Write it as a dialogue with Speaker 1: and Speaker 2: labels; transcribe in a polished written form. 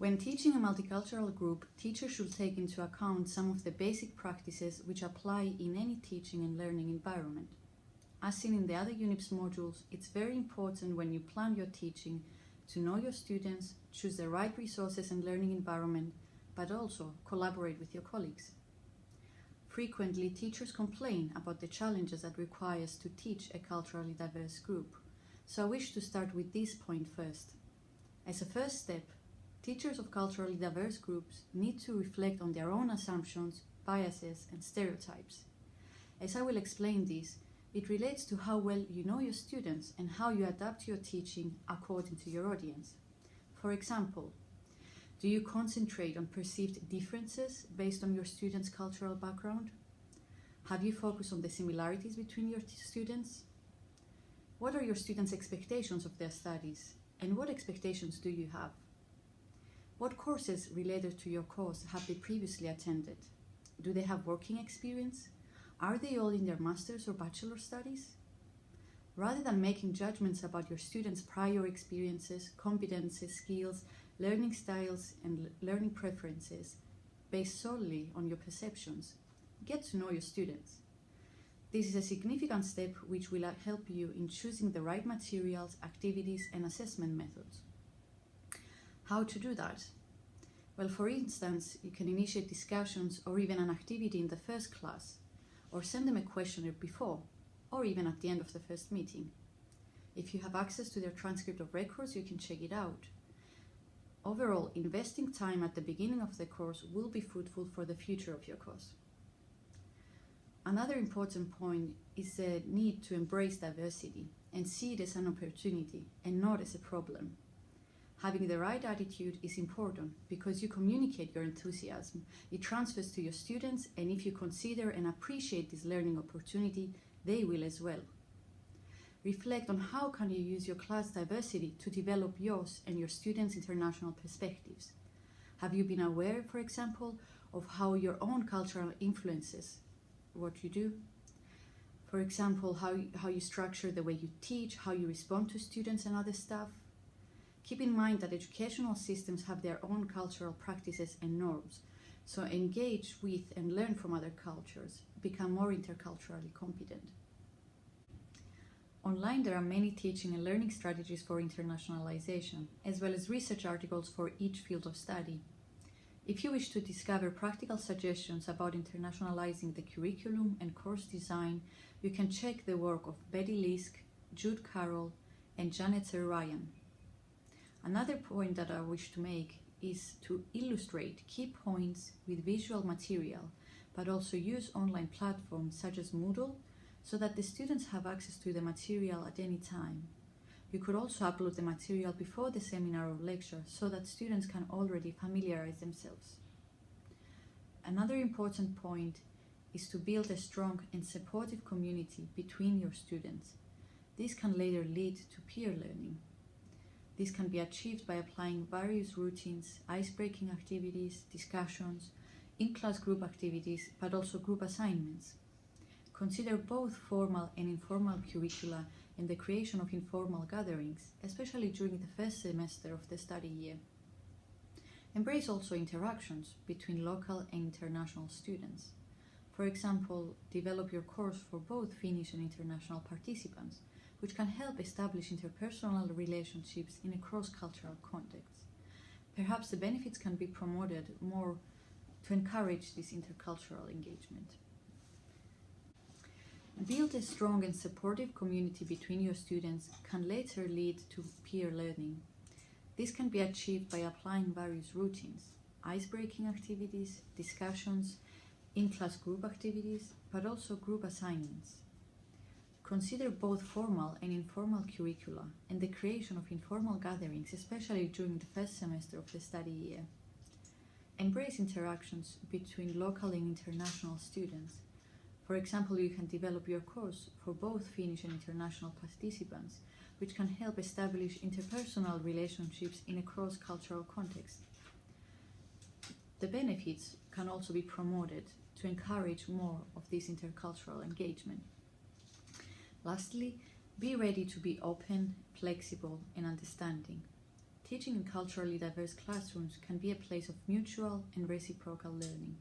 Speaker 1: When teaching a multicultural group, teachers should take into account some of the basic practices which apply in any teaching and learning environment. As seen in the other UNIPS modules, it's very important when you plan your teaching to know your students, choose the right resources and learning environment, but also collaborate with your colleagues. Frequently, teachers complain about the challenges that requires to teach a culturally diverse group, so I wish to start with this point first. As a first step, teachers of culturally diverse groups need to reflect on their own assumptions, biases, and stereotypes. As I will explain this, it relates to how well you know your students and how you adapt your teaching according to your audience. For example, do you concentrate on perceived differences based on your students' cultural background? Have you focused on the similarities between your students? What are your students' expectations of their studies, and what expectations do you have? What courses related to your course have they previously attended? Do they have working experience? Are they all in their master's or bachelor studies? Rather than making judgments about your students' prior experiences, competences, skills, learning styles, and learning preferences based solely on your perceptions, get to know your students. This is a significant step which will help you in choosing the right materials, activities, and assessment methods. How to do that? Well, for instance, you can initiate discussions or even an activity in the first class, or send them a questionnaire before, or even at the end of the first meeting. If you have access to their transcript of records, you can check it out. Overall, investing time at the beginning of the course will be fruitful for the future of your course. Another important point is the need to embrace diversity and see it as an opportunity and not as a problem. Having the right attitude is important because you communicate your enthusiasm, it transfers to your students, and if you consider and appreciate this learning opportunity, they will as well. Reflect on how can you use your class diversity to develop yours and your students' international perspectives. Have you been aware, for example, of how your own cultural influences what you do? For example, how you structure the way you teach, how you respond to students and other staff. Keep in mind that educational systems have their own cultural practices and norms, so engage with and learn from other cultures, become more interculturally competent. Online, there are many teaching and learning strategies for internationalization, as well as research articles for each field of study. If you wish to discover practical suggestions about internationalizing the curriculum and course design, you can check the work of Betty Lisk, Jude Carroll, and Janet Sir Ryan. Another point that I wish to make is to illustrate key points with visual material, but also use online platforms such as Moodle so that the students have access to the material at any time. You could also upload the material before the seminar or lecture so that students can already familiarize themselves. Another important point is to build a strong and supportive community between your students. This can later lead to peer learning. This can be achieved by applying various routines, ice-breaking activities, discussions, in-class group activities, but also group assignments. Consider both formal and informal curricula and the creation of informal gatherings, especially during the first semester of the study year. Embrace also interactions between local and international students. For example, develop your course for both Finnish and international participants, which can help establish interpersonal relationships in a cross-cultural context. Perhaps the benefits can be promoted more to encourage this intercultural engagement. Build a strong and supportive community between your students can later lead to peer learning. This can be achieved by applying various routines, ice-breaking activities, discussions, in-class group activities, but also group assignments. Consider both formal and informal curricula and the creation of informal gatherings, especially during the first semester of the study year. Embrace interactions between local and international students. For example, you can develop your course for both Finnish and international participants, which can help establish interpersonal relationships in a cross-cultural context. The benefits can also be promoted to encourage more of this intercultural engagement. Lastly, be ready to be open, flexible, and understanding. teaching in culturally diverse classrooms can be a place of mutual and reciprocal learning.